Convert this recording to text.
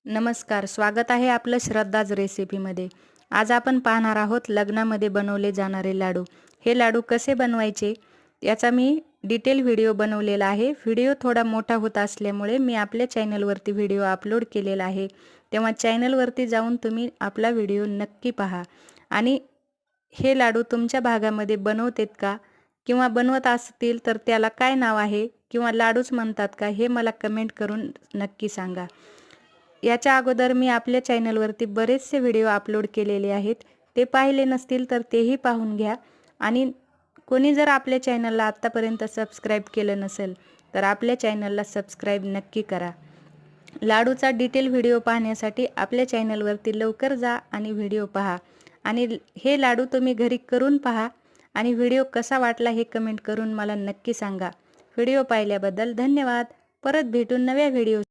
नमस्कार, स्वागत आहे आपलं श्रद्धाज रेसिपीमध्ये। आज आपण पाहणार आहोत लग्नामध्ये बनवले जाणारे लाडू। हे लाडू कसे बनवायचे याचा मी डिटेल व्हिडिओ बनवलेला आहे। व्हिडिओ थोडा मोठा होत असल्यामुळे मी आपल्या चॅनलवरती व्हिडिओ अपलोड केलेला आहे, तेव्हा चॅनलवरती जाऊन तुम्ही आपला व्हिडिओ नक्की पहा। आणि हे लाडू तुमच्या भागामध्ये बनवतात का किंवा बनवत असतील तर त्याला काय नाव आहे किंवा लाडूच म्हणतात का हे मला कमेंट करून नक्की सांगा। याच्या अगोदर मी आपल्या चॅनलवरती बरेचसे व्हिडिओ अपलोड केलेले आहेत, ते पाहिले नसतील तर तेही पाहून घ्या। आणि कोणी जर आपल्या चॅनलला आतापर्यंत सबस्क्राइब केलं नसेल तर आपल्या चॅनलला सबस्क्राइब नक्की करा। लाडूचा डिटेल व्हिडिओ पाहण्यासाठी आपल्या चॅनलवरती लवकर जा आणि व्हिडिओ पहा। आणि हे लाडू तुम्ही घरी करून पहा आणि व्हिडिओ कसा वाटला हे कमेंट करून मला नक्की सांगा। व्हिडिओ पाहिल्याबद्दल धन्यवाद। परत भेटू नव्या व्हिडिओ